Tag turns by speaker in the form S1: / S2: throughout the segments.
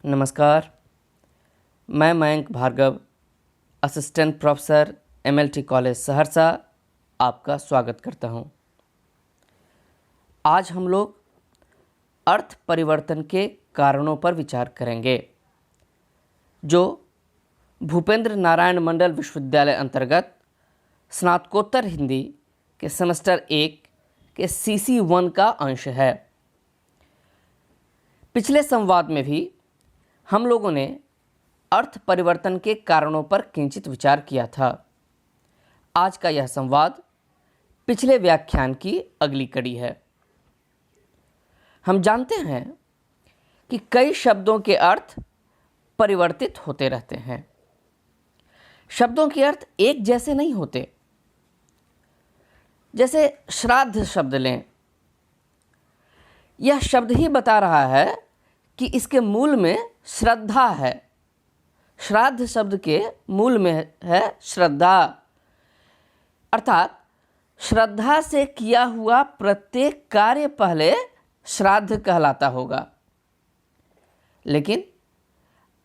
S1: नमस्कार, मैं Mayank Bhargava, assistant professor MLT college Saharsa आपका स्वागत करता हूं। आज हम लोग अर्थ परिवर्तन के कारणों पर विचार करेंगे, जो भूपेंद्र नारायण मंडल विश्वविद्यालय अंतर्गत स्नातकोत्तर हिंदी के सेमेस्टर 1 के CC 1 का अंश है। पिछले संवाद में भी हम लोगों ने अर्थ परिवर्तन के कारणों पर किंचित विचार किया था। आज का यह संवाद पिछले व्याख्यान की अगली कड़ी है। हम जानते हैं कि कई शब्दों के अर्थ परिवर्तित होते रहते हैं। शब्दों के अर्थ एक जैसे नहीं होते। जैसे श्राद्ध शब्द लें, यह शब्द ही बता रहा है कि इसके मूल में श्रद्धा है। श्राद्ध शब्द के मूल में है श्रद्धा, अर्थात श्रद्धा से किया हुआ प्रत्येक कार्य पहले श्राद्ध कहलाता होगा। लेकिन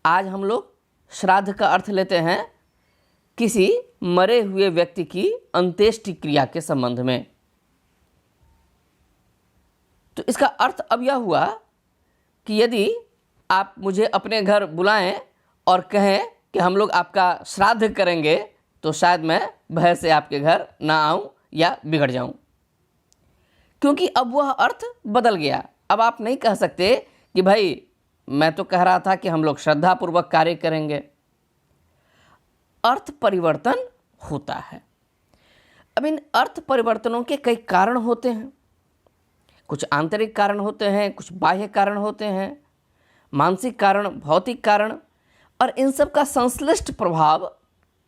S1: आज हम लोग श्राद्ध का अर्थ लेते हैं किसी मरे हुए व्यक्ति की अंत्येष्टि क्रिया के संबंध में। तो इसका अर्थ अब यह हुआ कि यदि आप मुझे अपने घर बुलाएं और कहें कि हम लोग आपका श्राद्ध करेंगे, तो शायद मैं भय से आपके घर ना आऊं या बिगड़ जाऊं, क्योंकि अब वह अर्थ बदल गया। अब आप नहीं कह सकते कि भाई मैं तो कह रहा था कि हम लोग श्रद्धापूर्वक कार्य करेंगे। अर्थ परिवर्तन होता है। अब इन अर्थ परिवर्तनों के कई कारण होते हैं। कुछ आंतरिक कारण होते हैं, कुछ बाह्य कारण होते हैं, मानसिक कारण, भौतिक कारण, और इन सब का संश्लिष्ट प्रभाव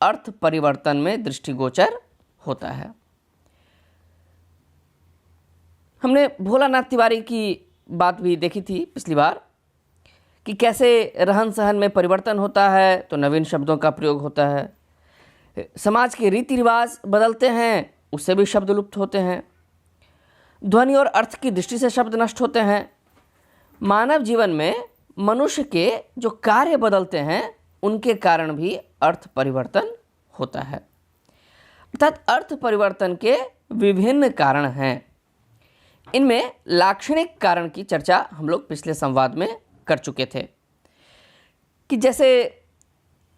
S1: अर्थ परिवर्तन में दृष्टिगोचर होता है। हमने भोलानाथ तिवारी की बात भी देखी थी पिछली बार कि कैसे रहन सहन में परिवर्तन होता है तो नवीन शब्दों का प्रयोग होता है। समाज के रीति रिवाज बदलते हैं, उससे भी शब्द लुप्त होते हैं। ध्वनि और अर्थ की दृष्टि से शब्द नष्ट होते हैं। मानव जीवन में मनुष्य के जो कार्य बदलते हैं उनके कारण भी अर्थ परिवर्तन होता है। अर्थात अर्थ परिवर्तन के विभिन्न कारण हैं। इनमें लाक्षणिक कारण की चर्चा हम लोग पिछले संवाद में कर चुके थे कि जैसे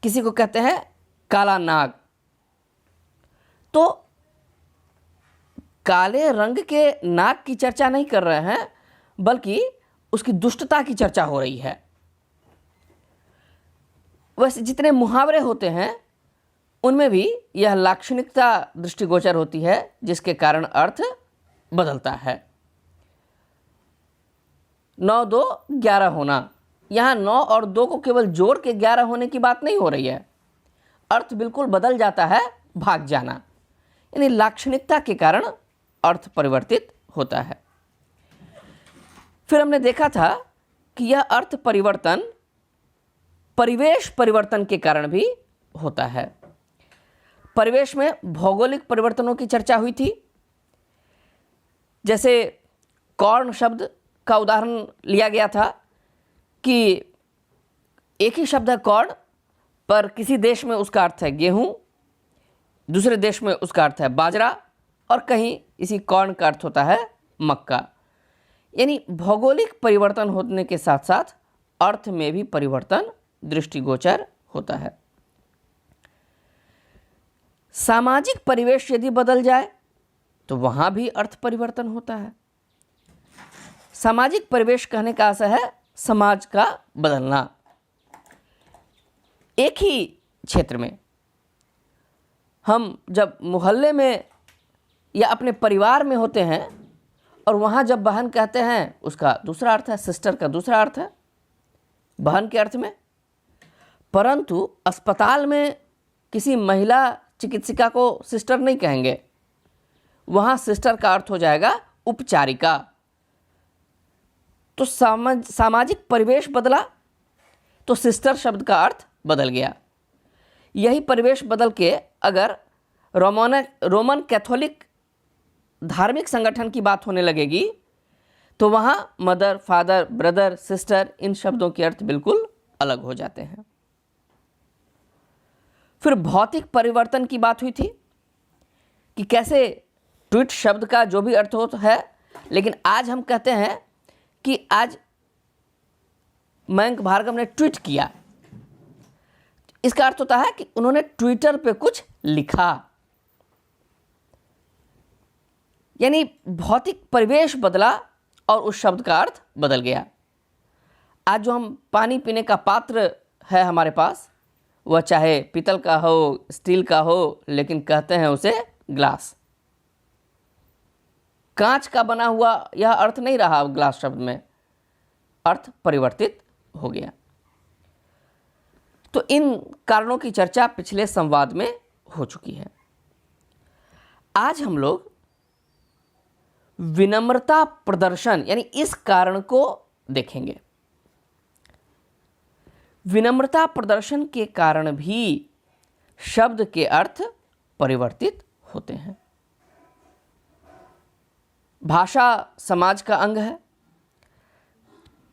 S1: किसी को कहते हैं काला नाग, तो काले रंग के नाग की चर्चा नहीं कर रहे हैं, बल्कि उसकी दुष्टता की चर्चा हो रही है। वैसे जितने मुहावरे होते हैं उनमें भी यह लाक्षणिकता दृष्टिगोचर होती है, जिसके कारण अर्थ बदलता है। 9 2 11 होना, यहाँ 9 और 2 को केवल जोड़ के 11 होने की बात नहीं हो रही है। अर्थ बिल्कुल बदल जाता है, भाग जाना, यानी लाक्षणिकता के कारण अर्थ परिवर्तित होता है। फिर हमने देखा था कि यह अर्थ परिवर्तन परिवेश परिवर्तन के कारण भी होता है। परिवेश में भौगोलिक परिवर्तनों की चर्चा हुई थी। जैसे कॉर्न शब्द का उदाहरण लिया गया था कि एक ही शब्द है कॉर्न, पर किसी देश में उसका अर्थ है गेहूं, दूसरे देश में उसका अर्थ है बाजरा, और कहीं इसी कॉर्न का अर्थ होता है मक्का। यानी भौगोलिक परिवर्तन होने के साथ साथ अर्थ में भी परिवर्तन दृष्टिगोचर होता है। सामाजिक परिवेश यदि बदल जाए तो वहां भी अर्थ परिवर्तन होता है। सामाजिक परिवेश कहने का आशय है समाज का बदलना। एक ही क्षेत्र में हम जब मोहल्ले में या अपने परिवार में होते हैं और वहाँ जब बहन कहते हैं, उसका दूसरा अर्थ है, सिस्टर का दूसरा अर्थ है बहन के अर्थ में। परंतु अस्पताल में किसी महिला चिकित्सिका को सिस्टर नहीं कहेंगे, वहाँ सिस्टर का अर्थ हो जाएगा उपचारिका। तो सामाजिक परिवेश बदला तो सिस्टर शब्द का अर्थ बदल गया। यही परिवेश बदल के अगर रोमन कैथोलिक धार्मिक संगठन की बात होने लगेगी तो वहाँ mother, father, brother, sister in शब्दों के अर्थ बिल्कुल अलग हो जाते हैं। फिर भौतिक परिवर्तन की बात हुई थी कि कैसे ट्वीट शब्द का जो भी अर्थ होता है, लेकिन आज हम कहते हैं कि आज मयंक भार्गव ने ट्वीट किया, इसका अर्थ होता है कि उन्होंने ट्विटर पे कुछ लिखा, यानी भौतिक परिवेश बदला और उस शब्द का अर्थ बदल गया। आज जो हम पानी पीने का पात्र है हमारे पास, वह चाहे पीतल का हो, स्टील का हो, लेकिन कहते हैं उसे ग्लास। कांच का बना हुआ यह अर्थ नहीं रहा ग्लास शब्द में, अर्थ परिवर्तित हो गया। तो इन कारणों की चर्चा पिछले संवाद में हो चुकी है। आज हम लोग विनम्रता प्रदर्शन यानी इस कारण को देखेंगे। विनम्रता प्रदर्शन के कारण भी शब्द के अर्थ परिवर्तित होते हैं। भाषा समाज का अंग है।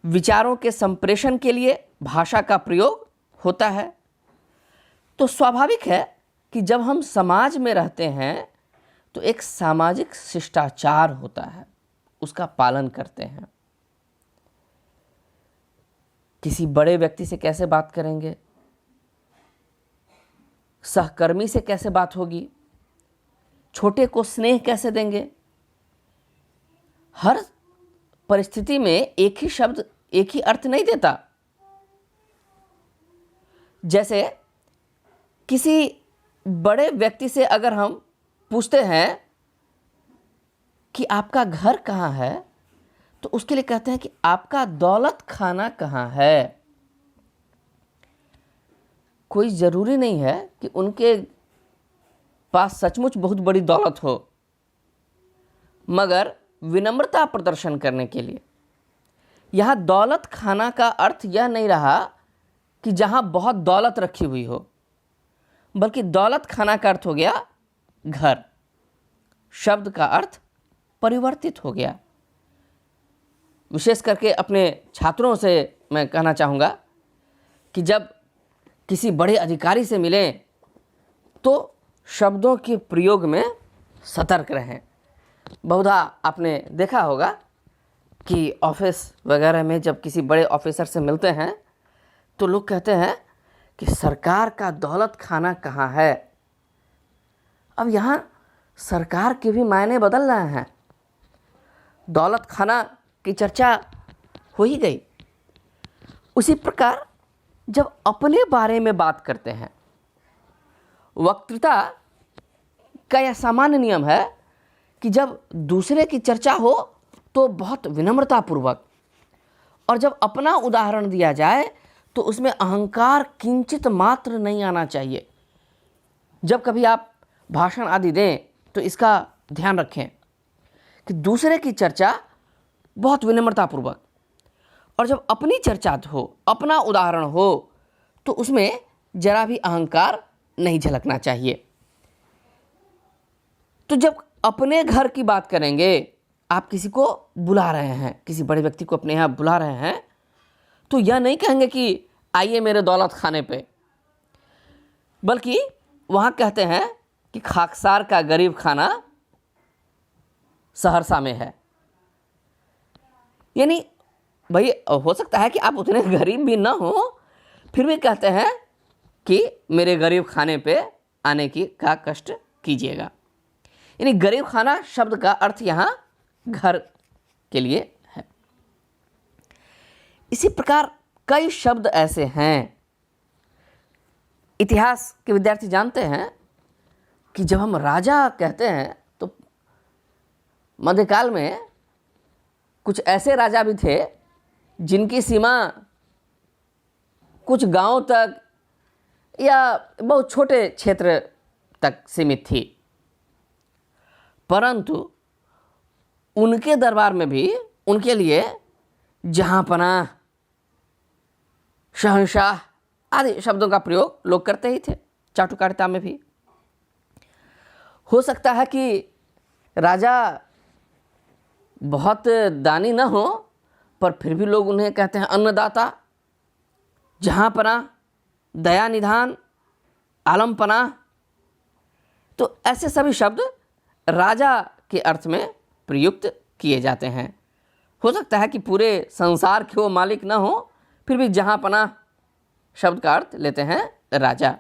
S1: विचारों के संप्रेषण के लिए भाषा का प्रयोग होता है। तो स्वाभाविक है कि जब हम समाज में रहते हैं तो एक सामाजिक शिष्टाचार होता है, उसका पालन करते हैं। किसी बड़े व्यक्ति से कैसे बात करेंगे, सहकर्मी से कैसे बात होगी, छोटे को स्नेह कैसे देंगे, हर परिस्थिति में एक ही शब्द एक ही अर्थ नहीं देता। जैसे किसी बड़े व्यक्ति से अगर हम पूछते हैं कि आपका घर कहाँ है, तो उसके लिए कहते हैं कि आपका दौलत खाना कहाँ है। कोई ज़रूरी नहीं है कि उनके पास सचमुच बहुत बड़ी दौलत हो, मगर विनम्रता प्रदर्शन करने के लिए यहाँ दौलत खाना का अर्थ यह नहीं रहा कि जहाँ बहुत दौलत रखी हुई हो, बल्कि दौलत खाना का अर्थ हो गया घर। शब्द का अर्थ परिवर्तित हो गया। विशेष करके अपने छात्रों से मैं कहना चाहूँगा कि जब किसी बड़े अधिकारी से मिलें तो शब्दों के प्रयोग में सतर्क रहें। बहुधा आपने देखा होगा कि ऑफिस वगैरह में जब किसी बड़े ऑफिसर से मिलते हैं तो लोग कहते हैं कि सरकार का दौलत खाना कहाँ है। अब यहाँ सरकार के भी मायने बदल रहे हैं। दौलत खाना की चर्चा हो ही गई। उसी प्रकार जब अपने बारे में बात करते हैं, वक्तृता का यह सामान्य नियम है कि जब दूसरे की चर्चा हो तो बहुत विनम्रतापूर्वक, और जब अपना उदाहरण दिया जाए तो उसमें अहंकार किंचित मात्र नहीं आना चाहिए। जब कभी आप भाषण आदि दें तो इसका ध्यान रखें कि दूसरे की चर्चा बहुत विनम्रतापूर्वक, और जब अपनी चर्चा हो, अपना उदाहरण हो, तो उसमें जरा भी अहंकार नहीं झलकना चाहिए। तो जब अपने घर की बात करेंगे, आप किसी को बुला रहे हैं, किसी बड़े व्यक्ति को अपने यहाँ बुला रहे हैं, तो यह नहीं कहेंगे कि आइए मेरे दौलत खाने पे, बल्कि वहाँ कहते हैं कि खाकसार का गरीब खाना सहरसा में है। यानी भाई हो सकता है कि आप उतने गरीब भी ना हो, फिर भी कहते हैं कि मेरे गरीब खाने पे आने की का कष्ट कीजिएगा। यानी गरीब खाना शब्द का अर्थ यहाँ घर के लिए है। इसी प्रकार कई शब्द ऐसे हैं। इतिहास के विद्यार्थी जानते हैं कि जब हम राजा कहते हैं तो मध्यकाल में कुछ ऐसे राजा भी थे जिनकी सीमा कुछ गांव तक या बहुत छोटे क्षेत्र तक सीमित थी, परंतु उनके दरबार में भी उनके लिए जहांपनाह, शहंशाह आदि शब्दों का प्रयोग लोग करते ही थे। चाटुकारिता में भी हो सकता है कि राजा बहुत दानी न हो, पर फिर भी लोग उन्हें कहते हैं अन्नदाता। जहाँपना, दया निधान, आलमपना, तो ऐसे सभी शब्द राजा के अर्थ में प्रयुक्त किए जाते हैं। हो सकता है कि पूरे संसार के वो मालिक ना हो, फिर भी जहाँपना शब्द का अर्थ लेते हैं राजा।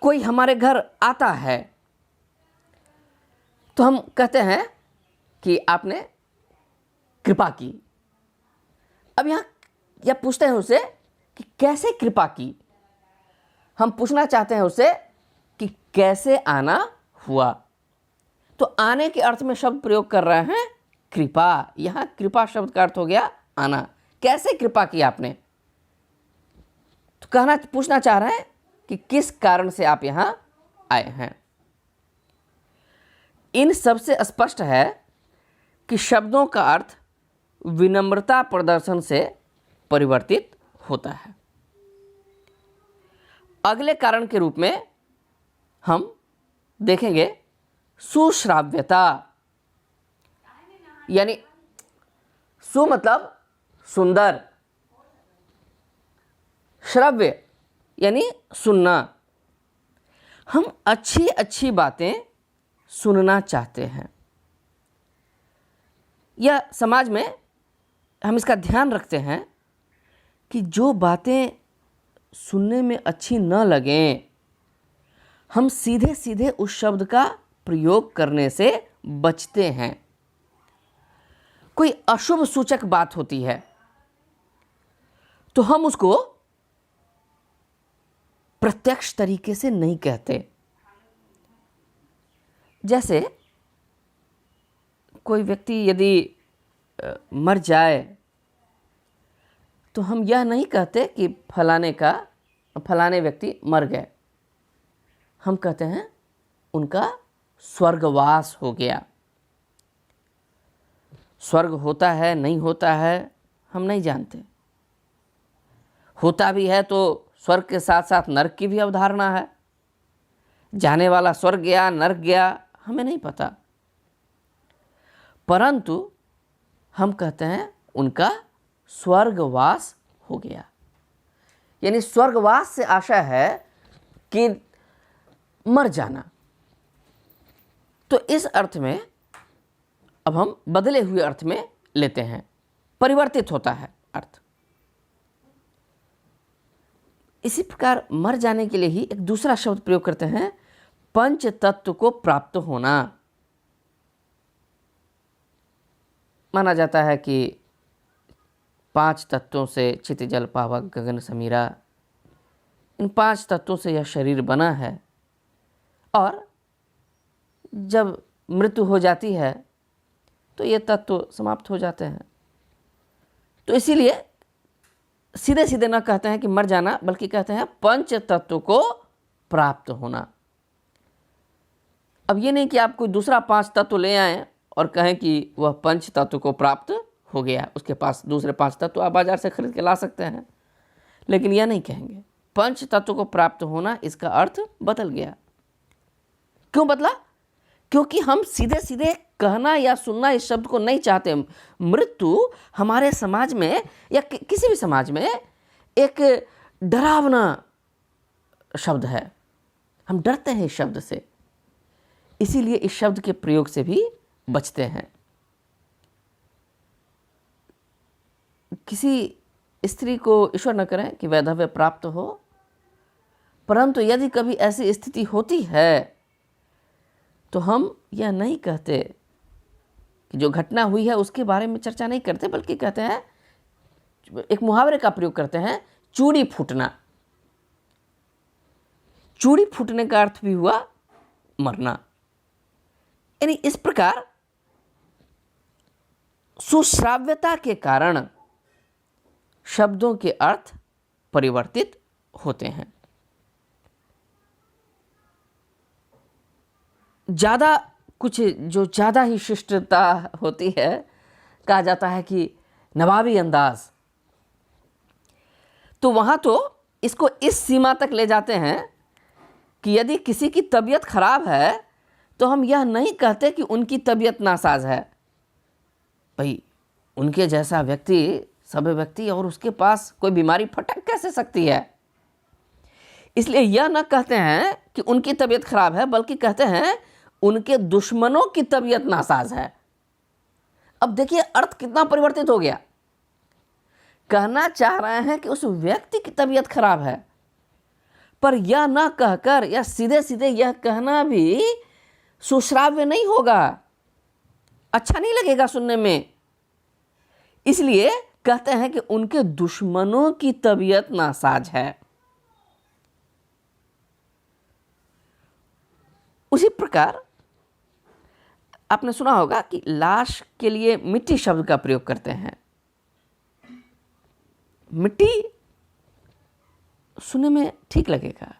S1: कोई हमारे घर आता है तो हम कहते हैं कि आपने कृपा की। अब यह पूछते हैं उससे कि कैसे कृपा की। हम पूछना चाहते हैं उससे कि कैसे आना हुआ। तो आने के अर्थ में शब्द प्रयोग कर रहे हैं कृपा। यहाँ कृपा शब्द का अर्थ हो गया आना। कैसे कृपा की आपने, तो पूछना चाह रहे हैं कि किस कारण से आप यहाँ आए हैं। इन सबसे स्पष्ट है कि शब्दों का अर्थ विनम्रता प्रदर्शन से परिवर्तित होता है। अगले कारण के रूप में हम देखेंगे सुश्राव्यता, यानी सु मतलब सुंदर, श्रव्य यानी सुनना। हम अच्छी अच्छी बातें सुनना चाहते हैं। यह समाज में हम इसका ध्यान रखते हैं कि जो बातें सुनने में अच्छी न लगें, हम सीधे सीधे उस शब्द का प्रयोग करने से बचते हैं। कोई अशुभ सूचक बात होती है तो हम उसको प्रत्यक्ष तरीके से नहीं कहते। जैसे कोई व्यक्ति यदि मर जाए तो हम यह नहीं कहते कि फलाने व्यक्ति मर गए। हम कहते हैं उनका स्वर्गवास हो गया। स्वर्ग होता है नहीं होता है हम नहीं जानते। होता भी है तो स्वर्ग के साथ साथ नरक की भी अवधारणा है। जाने वाला स्वर्ग गया नरक गया हमें नहीं पता, परंतु हम कहते हैं उनका स्वर्गवास हो गया। यानी स्वर्गवास से आशा है कि मर जाना। तो इस अर्थ में अब हम बदले हुए अर्थ में लेते हैं, परिवर्तित होता है अर्थ। इसी प्रकार मर जाने के लिए ही एक दूसरा शब्द प्रयोग करते हैं, पंच तत्व को प्राप्त होना। माना जाता है कि 5 तत्वों से चित जल पावक गगन समीरा, इन 5 तत्वों से यह शरीर बना है और जब मृत्यु हो जाती है तो ये तत्व समाप्त हो जाते हैं। तो इसीलिए सीधे सीधे न कहते हैं कि मर जाना, बल्कि कहते हैं पंच तत्व को प्राप्त होना। अब ये नहीं कि आप कोई दूसरा 5 तत्व ले आएं और कहें कि वह पंच तत्व को प्राप्त हो गया, उसके पास दूसरे 5 तत्व आप बाजार से खरीद के ला सकते हैं, लेकिन यह नहीं कहेंगे। पंच तत्व को प्राप्त होना, इसका अर्थ बदल गया। क्यों बदला? क्योंकि हम सीधे सीधे कहना या सुनना इस शब्द को नहीं चाहते। मृत्यु हमारे समाज में या किसी भी समाज में एक डरावना शब्द है। हम डरते हैं इस शब्द से, इसीलिए इस शब्द के प्रयोग से भी बचते हैं। किसी स्त्री को ईश्वर न करें कि वैधव्य प्राप्त हो, परंतु यदि कभी ऐसी स्थिति होती है तो हम यह नहीं कहते कि जो घटना हुई है उसके बारे में चर्चा नहीं करते, बल्कि कहते हैं, एक मुहावरे का प्रयोग करते हैं, चूड़ी फूटना। चूड़ी फूटने का अर्थ भी हुआ मरना। यानी इस प्रकार सुश्राव्यता के कारण शब्दों के अर्थ परिवर्तित होते हैं। ज़्यादा कुछ जो ज़्यादा ही शिष्टता होती है, कहा जाता है कि नवाबी अंदाज, तो वहाँ तो इसको इस सीमा तक ले जाते हैं कि यदि किसी की तबीयत खराब है तो हम यह नहीं कहते कि उनकी तबीयत नासाज है। भाई उनके जैसा व्यक्ति सभ्य व्यक्ति और उसके पास कोई बीमारी फटक कैसे सकती है। इसलिए यह न कहते हैं कि उनकी तबीयत खराब है, बल्कि कहते हैं उनके दुश्मनों की तबीयत नासाज है। अब देखिए अर्थ कितना परिवर्तित हो गया। कहना चाह रहे हैं कि उस व्यक्ति की तबीयत खराब है, पर यह न कहकर या सीधे सीधे यह कहना भी सुश्राव्य नहीं होगा, अच्छा नहीं लगेगा सुनने में। इसलिए कहते हैं कि उनके दुश्मनों की तबीयत नासाज है। उसी प्रकार आपने सुना होगा कि लाश के लिए मिट्टी शब्द का प्रयोग करते हैं। मिट्टी सुनने में ठीक लगेगा,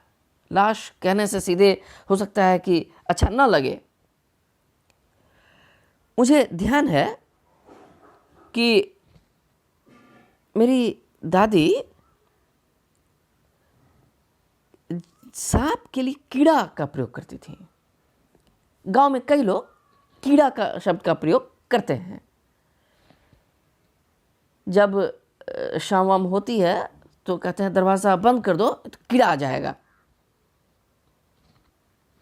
S1: लाश कहने से सीधे हो सकता है कि अच्छा ना लगे। मुझे ध्यान है कि मेरी दादी सांप के लिए कीड़ा का प्रयोग करती थी। गांव में कई लोग कीड़ा का शब्द का प्रयोग करते हैं। जब शाम वाम होती है तो कहते हैं दरवाज़ा बंद कर दो तो कीड़ा आ जाएगा।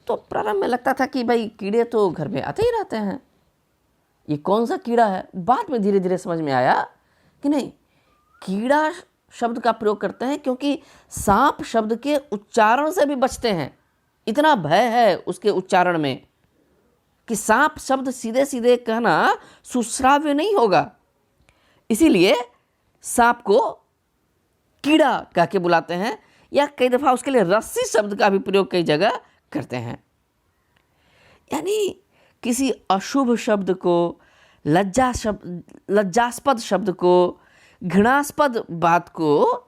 S1: तो प्रारंभ में लगता था कि भाई कीड़े तो घर में आते ही रहते हैं, ये कौन सा कीड़ा है। बाद में धीरे धीरे समझ में आया कि नहीं, कीड़ा शब्द का प्रयोग करते हैं क्योंकि सांप शब्द के उच्चारण से भी बचते हैं। इतना भय है उसके उच्चारण में कि सांप शब्द सीधे सीधे कहना सुश्राव्य नहीं होगा। इसीलिए सांप को कीड़ा कह के बुलाते हैं, या कई दफ़ा उसके लिए रस्सी शब्द का भी प्रयोग कई जगह करते हैं। यानी किसी अशुभ शब्द को, लज्जास्पद शब्द को, घृणास्पद बात को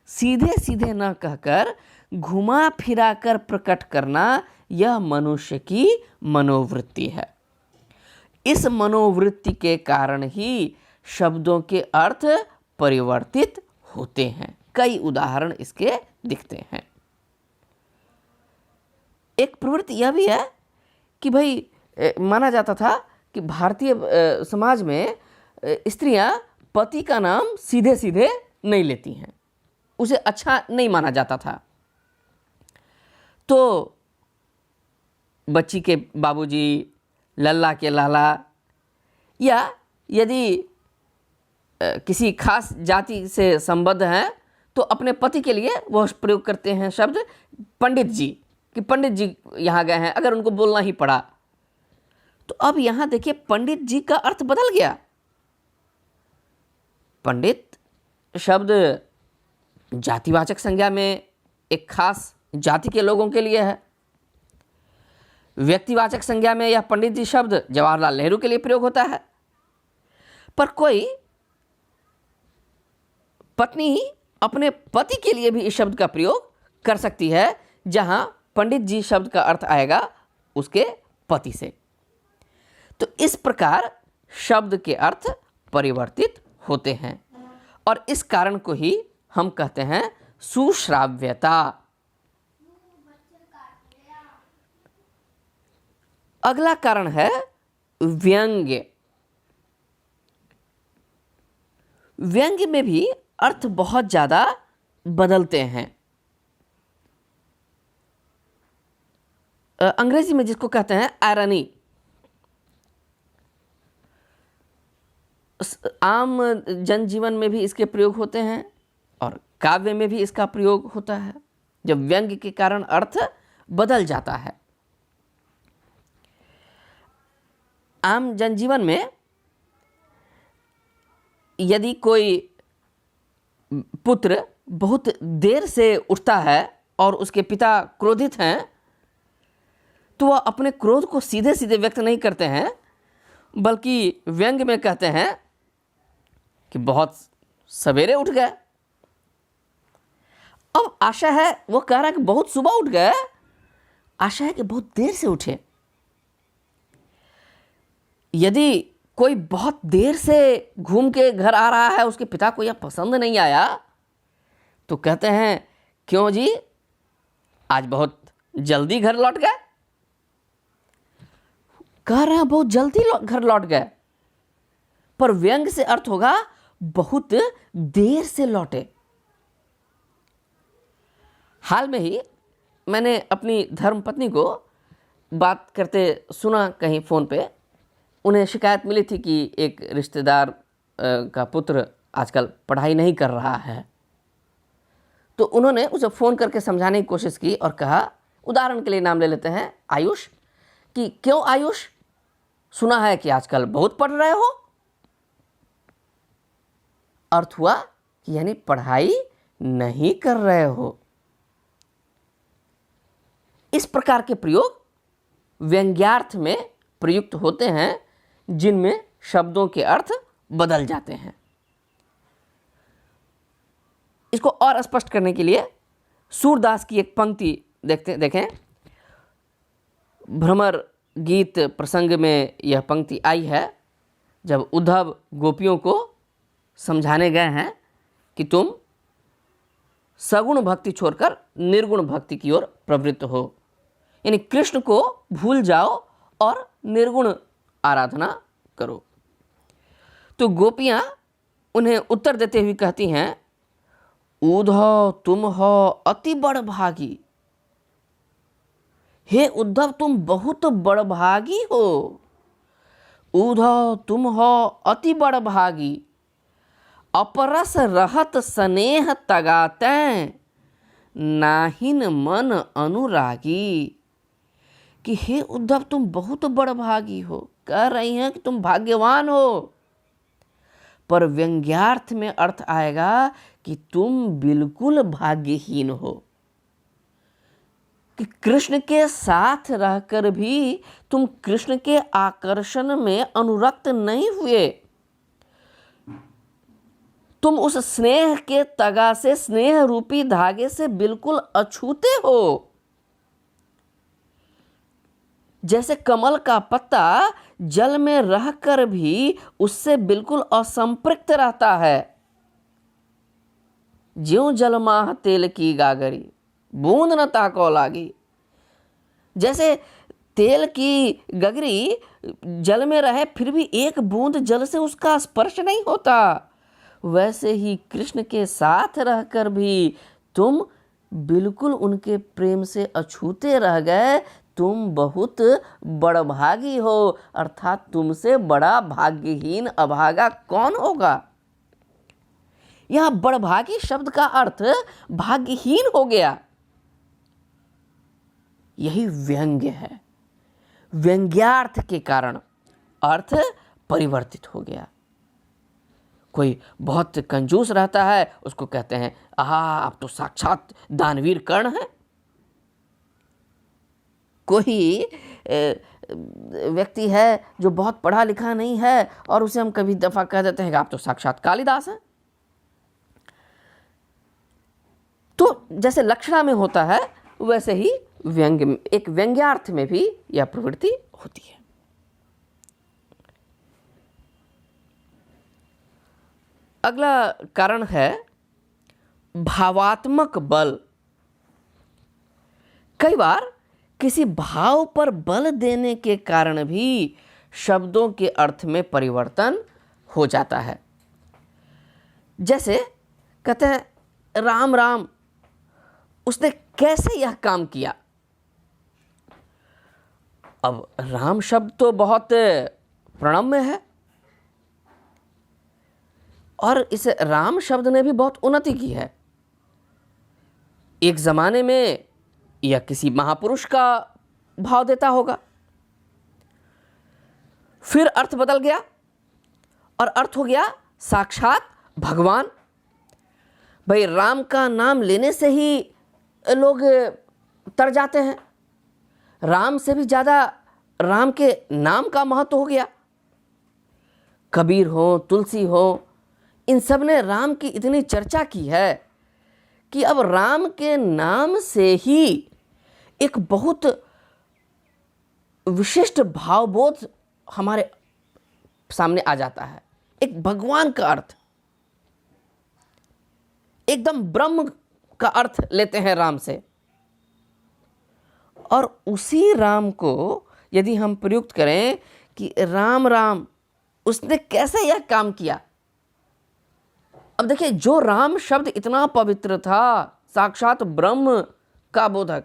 S1: सीधे सीधे न कहकर घुमा फिरा कर प्रकट करना, यह मनुष्य की मनोवृत्ति है। इस मनोवृत्ति के कारण ही शब्दों के अर्थ परिवर्तित होते हैं। कई उदाहरण इसके दिखते हैं। एक प्रवृत्ति यह भी है कि भाई माना जाता था कि भारतीय समाज में स्त्रियां पति का नाम सीधे सीधे नहीं लेती हैं, उसे अच्छा नहीं माना जाता था। तो बच्ची के बाबूजी, लल्ला के लाला, या यदि किसी खास जाति से संबद्ध हैं तो अपने पति के लिए वह प्रयोग करते हैं शब्द पंडित जी, कि पंडित जी यहाँ गए हैं, अगर उनको बोलना ही पड़ा। तो अब यहाँ देखिए पंडित जी का अर्थ बदल गया। पंडित शब्द जातिवाचक संज्ञा में एक खास जाति के लोगों के लिए है। व्यक्तिवाचक संज्ञा में यह पंडित जी शब्द जवाहरलाल नेहरू के लिए प्रयोग होता है। पर कोई पत्नी अपने पति के लिए भी इस शब्द का प्रयोग कर सकती है, जहां पंडित जी शब्द का अर्थ आएगा उसके पति से। तो इस प्रकार शब्द के अर्थ परिवर्तित होते हैं, और इस कारण को ही हम कहते हैं सुश्राव्यता। अगला कारण है व्यंग्य। व्यंग्य में भी अर्थ बहुत ज़्यादा बदलते हैं। अंग्रेजी में जिसको कहते हैं आयरनी, आम जनजीवन में भी इसके प्रयोग होते हैं और काव्य में भी इसका प्रयोग होता है, जब व्यंग्य के कारण अर्थ बदल जाता है। आम जनजीवन में यदि कोई पुत्र बहुत देर से उठता है और उसके पिता क्रोधित हैं, तो वह अपने क्रोध को सीधे सीधे व्यक्त नहीं करते हैं, बल्कि व्यंग्य में कहते हैं कि बहुत सवेरे उठ गए। अब आशा है, वो कह रहा है कि बहुत सुबह उठ गए, आशा है कि बहुत देर से उठे। यदि कोई बहुत देर से घूम के घर आ रहा है, उसके पिता को यह पसंद नहीं आया, तो कहते हैं क्यों जी, आज बहुत जल्दी घर लौट गए। कह रहे हैं बहुत जल्दी घर लौट गए, पर व्यंग्य से अर्थ होगा बहुत देर से लौटे। हाल में ही मैंने अपनी धर्मपत्नी को बात करते सुना कहीं फ़ोन पे। उन्हें शिकायत मिली थी कि एक रिश्तेदार का पुत्र आजकल पढ़ाई नहीं कर रहा है। तो उन्होंने उसे फ़ोन करके समझाने की कोशिश की और कहा, उदाहरण के लिए नाम ले लेते हैं आयुष, कि क्यों आयुष, सुना है कि आजकल बहुत पढ़ रहे हो। अर्थ हुआ कि यानी पढ़ाई नहीं कर रहे हो। इस प्रकार के प्रयोग व्यंग्यार्थ में प्रयुक्त होते हैं, जिनमें शब्दों के अर्थ बदल जाते हैं। इसको और स्पष्ट करने के लिए सूरदास की एक पंक्ति देखें। भ्रमर गीत प्रसंग में यह पंक्ति आई है, जब उद्धव गोपियों को समझाने गए हैं कि तुम सगुण भक्ति छोड़कर निर्गुण भक्ति की ओर प्रवृत्त हो, यानी कृष्ण को भूल जाओ और निर्गुण आराधना करो। तो गोपियां उन्हें उत्तर देते हुए कहती हैं, उद्धव तुम हो अति बड़ भागी। हे उद्धव, तुम बहुत बड़ भागी हो। उद्धव तुम हो अति बड़ भागी, अपरस रहत स्नेह तगाते, नाहिन मन अनुरागी। कि हे उद्धव, तुम बहुत बड़ भागी हो, कह रही हैं कि तुम भाग्यवान हो, पर व्यंग्यार्थ में अर्थ आएगा कि तुम बिल्कुल भाग्यहीन हो, कि कृष्ण के साथ रहकर भी तुम कृष्ण के आकर्षण में अनुरक्त नहीं हुए। तुम उस स्नेह के तगा से, स्नेह रूपी धागे से बिल्कुल अछूते हो। जैसे कमल का पत्ता जल में रहकर भी उससे बिल्कुल असंपृक्त रहता है। ज्यों जलमाह तेल की गागरी, बूंद न ताको लागी। जैसे तेल की गगरी जल में रहे फिर भी एक बूंद जल से उसका स्पर्श नहीं होता, वैसे ही कृष्ण के साथ रहकर भी तुम बिल्कुल उनके प्रेम से अछूते रह गए। तुम बहुत बड़भागी हो, अर्थात तुमसे बड़ा भाग्यहीन अभागा कौन होगा। यह बड़भागी शब्द का अर्थ भाग्यहीन हो गया। यही व्यंग्य है। व्यंग्यार्थ के कारण अर्थ परिवर्तित हो गया। कोई बहुत कंजूस रहता है, उसको कहते हैं, आप तो साक्षात दानवीर कर्ण है। कोई व्यक्ति है जो बहुत पढ़ा लिखा नहीं है और उसे हम कभी दफा कह देते हैं कि आप तो साक्षात कालिदास हैं। तो जैसे लक्षणा में होता है, वैसे ही एक व्यंग्यार्थ में भी यह प्रवृत्ति होती है। अगला कारण है भावात्मक बल। कई बार किसी भाव पर बल देने के कारण भी शब्दों के अर्थ में परिवर्तन हो जाता है। जैसे कहते हैं, राम राम, उसने कैसे यह काम किया। अब राम शब्द तो बहुत प्रणम्य है और इस राम शब्द ने भी बहुत उन्नति की है। एक जमाने में यह किसी महापुरुष का भाव देता होगा, फिर अर्थ बदल गया और अर्थ हो गया साक्षात भगवान। भाई, राम का नाम लेने से ही लोग तर जाते हैं। राम से भी ज़्यादा राम के नाम का महत्व हो गया। कबीर हो, तुलसी हो, इन सब ने राम की इतनी चर्चा की है कि अब राम के नाम से ही एक बहुत विशिष्ट भावबोध हमारे सामने आ जाता है। एक भगवान का अर्थ, एकदम ब्रह्म का अर्थ लेते हैं राम से। और उसी राम को यदि हम प्रयुक्त करें कि राम राम, उसने कैसे यह काम किया, अब देखिए, जो राम शब्द इतना पवित्र था, साक्षात ब्रह्म का बोधक,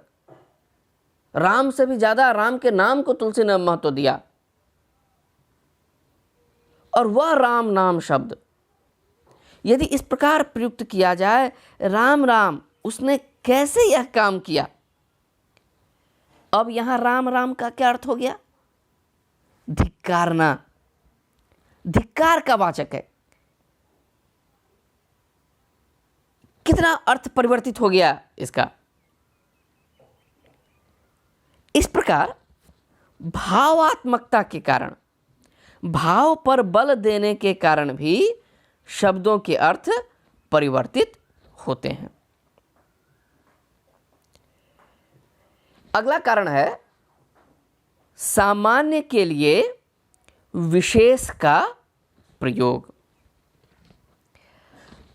S1: राम से भी ज्यादा राम के नाम को तुलसी ने महत्व दिया, और वह राम नाम शब्द यदि इस प्रकार प्रयुक्त किया जाए, राम राम, उसने कैसे यह काम किया। अब यहां राम राम का क्या अर्थ हो गया? धिक्कारना, धिक्कार का वाचक है। कितना अर्थ परिवर्तित हो गया इसका। इस प्रकार भावात्मकता के कारण, भाव पर बल देने के कारण भी शब्दों के अर्थ परिवर्तित होते हैं। अगला कारण है सामान्य के लिए विशेष का प्रयोग।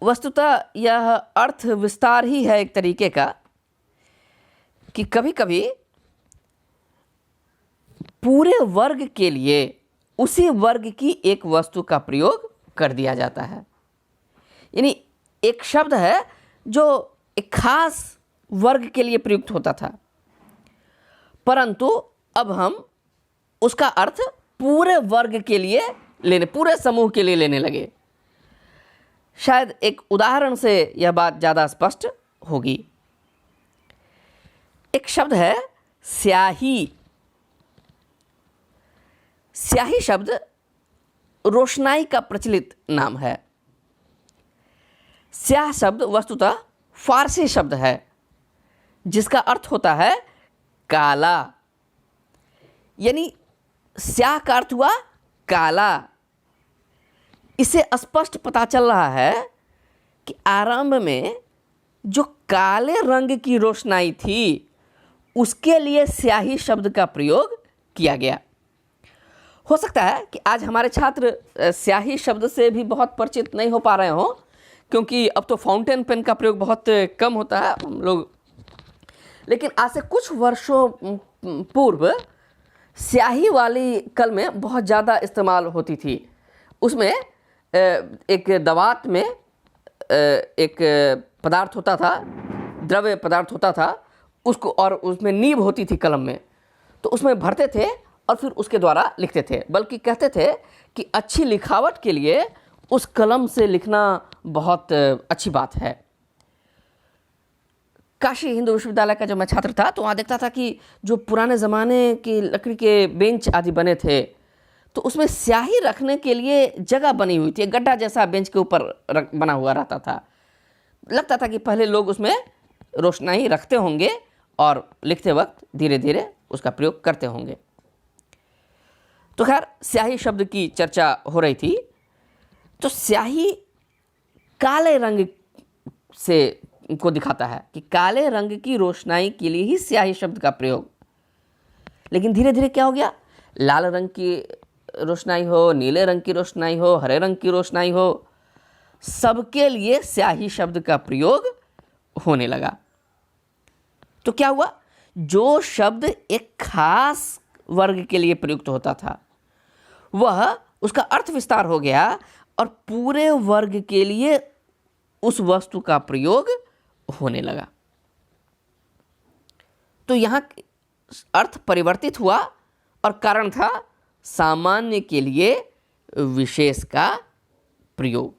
S1: वस्तुतः यह अर्थ विस्तार ही है एक तरीके का, कि कभी कभी पूरे वर्ग के लिए उसी वर्ग की एक वस्तु का प्रयोग कर दिया जाता है। यानी एक शब्द है जो एक खास वर्ग के लिए प्रयुक्त होता था, परंतु अब हम उसका अर्थ पूरे वर्ग के लिए लेने, पूरे समूह के लिए लेने लगे। शायद एक उदाहरण से यह बात ज़्यादा स्पष्ट होगी। एक शब्द है स्याही। स्याही शब्द रोशनाई का प्रचलित नाम है। स्याह शब्द वस्तुतः फारसी शब्द है, जिसका अर्थ होता है काला। यानी स्याह का अर्थ हुआ काला। इससे स्पष्ट पता चल रहा है कि आरंभ में जो काले रंग की रोशनाई थी, उसके लिए स्याही शब्द का प्रयोग किया गया। हो सकता है कि आज हमारे छात्र स्याही शब्द से भी बहुत परिचित नहीं हो पा रहे हों, क्योंकि अब तो फाउंटेन पेन का प्रयोग बहुत कम होता है हम लोग। लेकिन आज से कुछ वर्षों पूर्व स्याही वाली कलमें बहुत ज़्यादा इस्तेमाल होती थी। उसमें एक दवात में एक पदार्थ होता था, द्रव्य पदार्थ होता था, उसको, और उसमें नीब होती थी कलम में, तो उसमें भरते थे और फिर उसके द्वारा लिखते थे। बल्कि कहते थे कि अच्छी लिखावट के लिए उस कलम से लिखना बहुत अच्छी बात है। काशी हिंदू विश्वविद्यालय का जब मैं छात्र था, तो वहाँ देखता था कि जो पुराने ज़माने की लकड़ी के बेंच आदि बने थे, तो उसमें स्याही रखने के लिए जगह बनी हुई थी। एक गड्ढा जैसा बेंच के ऊपर बना हुआ रहता था। लगता था कि पहले लोग उसमें रोशनाई रखते होंगे और लिखते वक्त धीरे धीरे उसका प्रयोग करते होंगे। तो खैर, स्याही शब्द की चर्चा हो रही थी। तो स्याही काले रंग से को दिखाता है कि काले रंग की रोशनाई के लिए ही स्याही शब्द का प्रयोग। लेकिन धीरे धीरे क्या हो गया, लाल रंग की रोशनाई हो, नीले रंग की रोशनाई हो, हरे रंग की रोशनाई हो, सबके लिए स्याही शब्द का प्रयोग होने लगा। तो क्या हुआ, जो शब्द एक खास वर्ग के लिए प्रयुक्त होता था, वह उसका अर्थ विस्तार हो गया और पूरे वर्ग के लिए उस वस्तु का प्रयोग होने लगा। तो यहां अर्थ परिवर्तित हुआ और कारण था सामान्य के लिए विशेष का प्रयोग।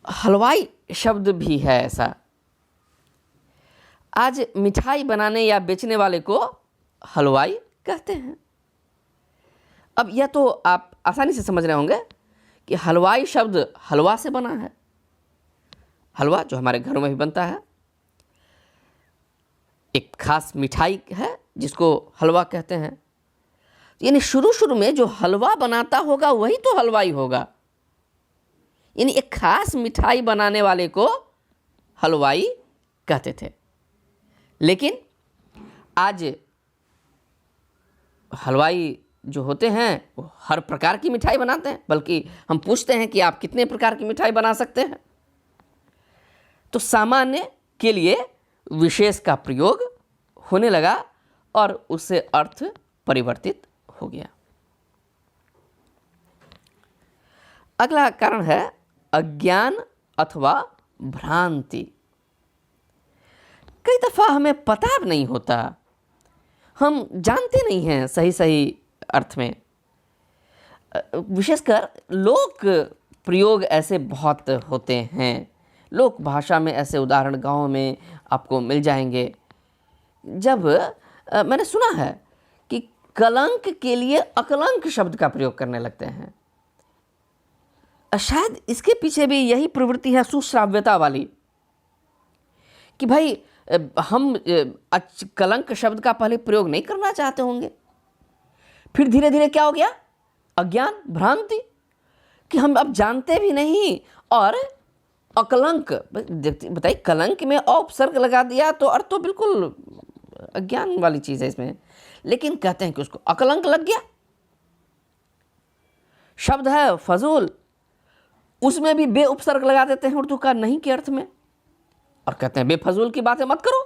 S1: हलवाई शब्द भी है ऐसा। आज मिठाई बनाने या बेचने वाले को हलवाई कहते हैं। अब यह तो आप आसानी से समझ रहे होंगे कि हलवाई शब्द हलवा से बना है। हलवा जो हमारे घरों में भी बनता है, एक खास मिठाई है जिसको हलवा कहते हैं। यानी शुरू शुरू में जो हलवा बनाता होगा वही तो हलवाई होगा। यानी एक खास मिठाई बनाने वाले को हलवाई कहते थे। लेकिन आज हलवाई जो होते हैं वो हर प्रकार की मिठाई बनाते हैं, बल्कि हम पूछते हैं कि आप कितने प्रकार की मिठाई बना सकते हैं। तो सामान्य के लिए विशेष का प्रयोग होने लगा और उससे अर्थ परिवर्तित हो गया। अगला कारण है अज्ञान अथवा भ्रांति। कई दफ़ा हमें पता नहीं होता, हम जानते नहीं हैं सही सही अर्थ में। विशेषकर लोक प्रयोग ऐसे बहुत होते हैं, लोक भाषा में ऐसे उदाहरण गाँव में आपको मिल जाएंगे। जब मैंने सुना है कि कलंक के लिए अकलंक शब्द का प्रयोग करने लगते हैं। शायद इसके पीछे भी यही प्रवृत्ति है सुश्राव्यता वाली, कि भाई हम कलंक शब्द का पहले प्रयोग नहीं करना चाहते होंगे, फिर धीरे धीरे क्या हो गया, अज्ञान भ्रांति, कि हम अब जानते भी नहीं। और अकलंक, बताइए, कलंक में उपसर्ग लगा दिया तो अर्थ तो बिल्कुल अज्ञान वाली चीज़ है इसमें, लेकिन कहते हैं कि उसको अकलंक लग गया। शब्द है फजूल, उसमें भी बे उपसर्ग लगा देते हैं उर्दू का नहीं के अर्थ में, और कहते हैं बेफजूल की बातें मत करो।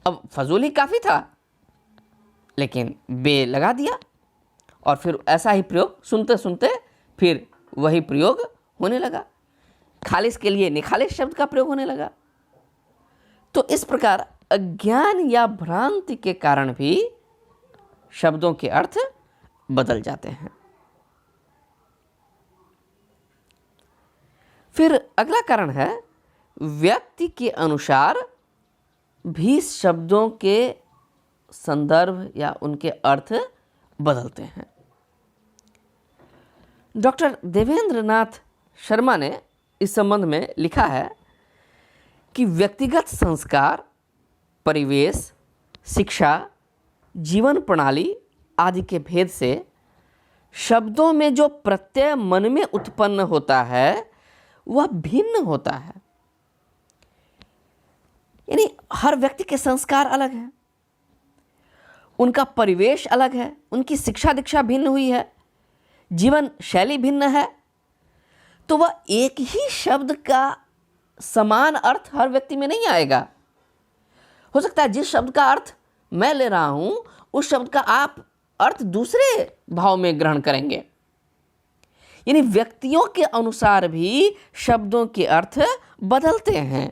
S1: अब फजूल ही काफ़ी था, लेकिन बे लगा दिया, और फिर ऐसा ही प्रयोग सुनते सुनते फिर वही प्रयोग होने लगा। खालिस के लिए निखालिस शब्द का प्रयोग होने लगा। तो इस प्रकार अज्ञान या भ्रांति के कारण भी शब्दों के अर्थ बदल जाते हैं। फिर अगला कारण है व्यक्ति के अनुसार भी शब्दों के संदर्भ या उनके अर्थ बदलते हैं। डॉक्टर देवेंद्र नाथ शर्मा ने इस संबंध में लिखा है कि व्यक्तिगत संस्कार, परिवेश, शिक्षा, जीवन प्रणाली आदि के भेद से शब्दों में जो प्रत्यय मन में उत्पन्न होता है वह भिन्न होता है। यानी हर व्यक्ति के संस्कार अलग हैं, उनका परिवेश अलग है, उनकी शिक्षा दीक्षा भिन्न हुई है, जीवन शैली भिन्न है, तो वह एक ही शब्द का समान अर्थ हर व्यक्ति में नहीं आएगा। हो सकता है जिस शब्द का अर्थ मैं ले रहा हूं उस शब्द का आप अर्थ दूसरे भाव में ग्रहण करेंगे। यानी व्यक्तियों के अनुसार भी शब्दों के अर्थ बदलते हैं।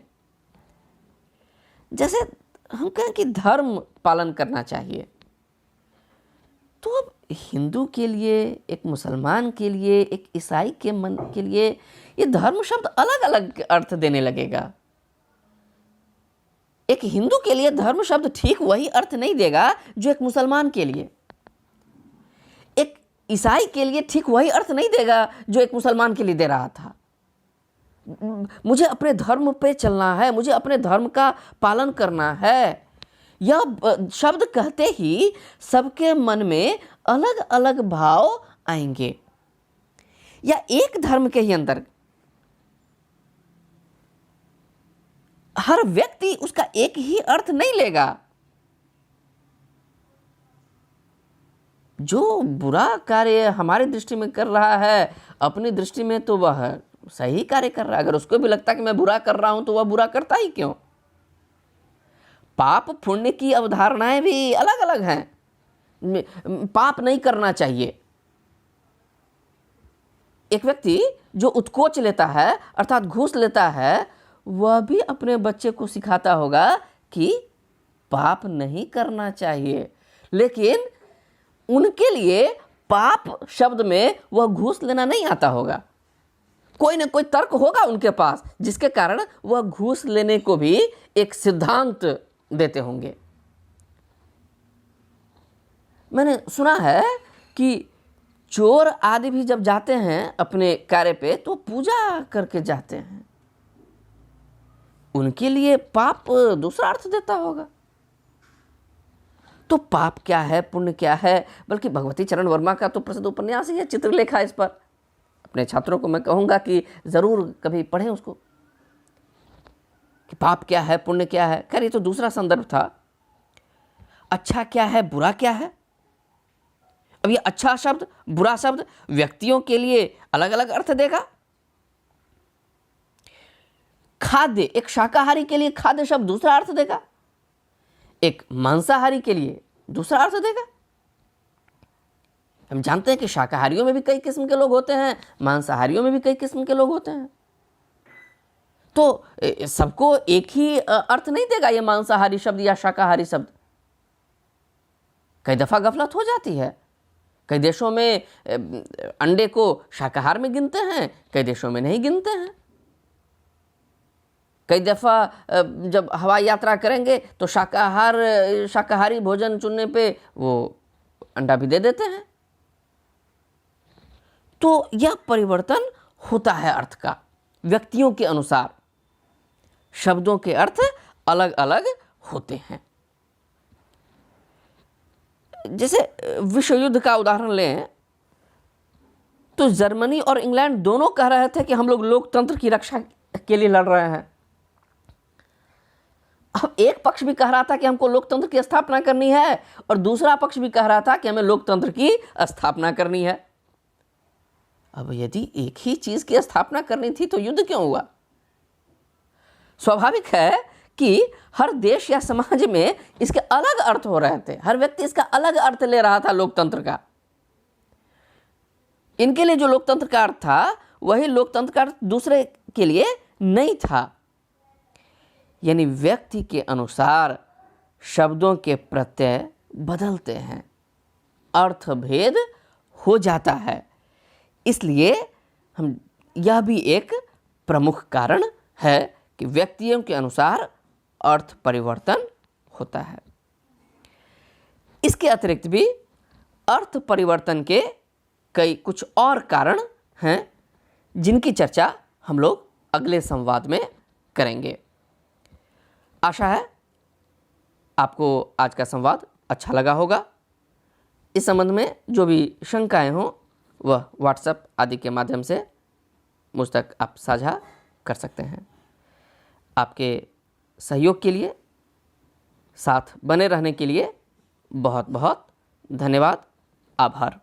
S1: जैसे हम कहें कि धर्म पालन करना चाहिए, तो अब हिंदू के लिए, एक मुसलमान के लिए, एक ईसाई के मन के लिए ये धर्म शब्द अलग अलग अर्थ देने लगेगा। एक हिंदू के लिए धर्म शब्द ठीक वही अर्थ नहीं देगा जो एक मुसलमान के लिए, एक ईसाई के लिए ठीक वही अर्थ नहीं देगा जो एक मुसलमान के लिए दे रहा था। मुझे अपने धर्म पे चलना है, मुझे अपने धर्म का पालन करना है, यह शब्द कहते ही सबके मन में अलग अलग भाव आएंगे। या एक धर्म के ही अंदर हर व्यक्ति उसका एक ही अर्थ नहीं लेगा। जो बुरा कार्य हमारी दृष्टि में कर रहा है, अपनी दृष्टि में तो वह सही कार्य कर रहा है। अगर उसको भी लगता है कि मैं बुरा कर रहा हूं तो वह बुरा करता ही क्यों। पाप पुण्य की अवधारणाएं भी अलग अलग हैं। पाप नहीं करना चाहिए। एक व्यक्ति जो उत्कोच लेता है अर्थात घूस लेता है, वह भी अपने बच्चे को सिखाता होगा कि पाप नहीं करना चाहिए, लेकिन उनके लिए पाप शब्द में वह घूस लेना नहीं आता होगा। कोई ना कोई तर्क होगा उनके पास जिसके कारण वह घूस लेने को भी एक सिद्धांत देते होंगे। मैंने सुना है कि चोर आदि भी जब जाते हैं अपने कार्य पे तो पूजा करके जाते हैं। उनके लिए पाप दूसरा अर्थ देता होगा। तो पाप क्या है, पुण्य क्या है, बल्कि भगवती चरण वर्मा का तो प्रसिद्ध उपन्यास ही है चित्रलेखा। इस पर अपने छात्रों को मैं कहूंगा कि जरूर कभी पढ़ें उसको, कि पाप क्या है, पुण्य क्या है। खैर ये तो दूसरा संदर्भ था। अच्छा क्या है, बुरा क्या है। अब ये अच्छा शब्द, बुरा शब्द व्यक्तियों के लिए अलग अलग अर्थ देगा। खाद्य, एक शाकाहारी के लिए खाद्य शब्द दूसरा अर्थ देगा, एक मांसाहारी के लिए दूसरा अर्थ देगा। हम जानते हैं कि शाकाहारियों में भी कई किस्म के लोग होते हैं, मांसाहारियों में भी कई किस्म के लोग होते हैं। तो सबको एक ही अर्थ नहीं देगा ये मांसाहारी शब्द या शाकाहारी शब्द। कई दफ़ा गफलत हो जाती है। कई देशों में अंडे को शाकाहार में गिनते हैं, कई देशों में नहीं गिनते हैं। कई दफ़ा जब हवाई यात्रा करेंगे तो शाकाहारी भोजन चुनने पे वो अंडा भी दे देते हैं। तो यह परिवर्तन होता है अर्थ का। व्यक्तियों के अनुसार शब्दों के अर्थ अलग अलग होते हैं। जैसे विश्व युद्ध का उदाहरण लें तो जर्मनी और इंग्लैंड दोनों कह रहे थे कि हम लोग लोकतंत्र की रक्षा के लिए लड़ रहे हैं। अब एक पक्ष भी कह रहा था कि हमको लोकतंत्र की स्थापना करनी है और दूसरा पक्ष भी कह रहा था कि हमें लोकतंत्र की स्थापना करनी है। अब यदि एक ही चीज की स्थापना करनी थी तो युद्ध क्यों हुआ? स्वाभाविक है कि हर देश या समाज में इसके अलग अर्थ हो रहे थे। हर व्यक्ति इसका अलग अर्थ ले रहा था लोकतंत्र का। इनके लिए जो लोकतंत्र का अर्थ था वही लोकतंत्र का अर्थ दूसरे के लिए नहीं था। यानी व्यक्ति के अनुसार शब्दों के प्रत्यय बदलते हैं, अर्थ भेद हो जाता है। इसलिए यह भी एक प्रमुख कारण है कि व्यक्तियों के अनुसार अर्थ परिवर्तन होता है। इसके अतिरिक्त भी अर्थ परिवर्तन के कई कुछ और कारण हैं जिनकी चर्चा हम लोग अगले संवाद में करेंगे। आशा है आपको आज का संवाद अच्छा लगा होगा। इस संबंध में जो भी शंकाएं हों वह व्हाट्सएप आदि के माध्यम से मुझ तक आप साझा कर सकते हैं। आपके सहयोग के लिए, साथ बने रहने के लिए बहुत बहुत धन्यवाद, आभार।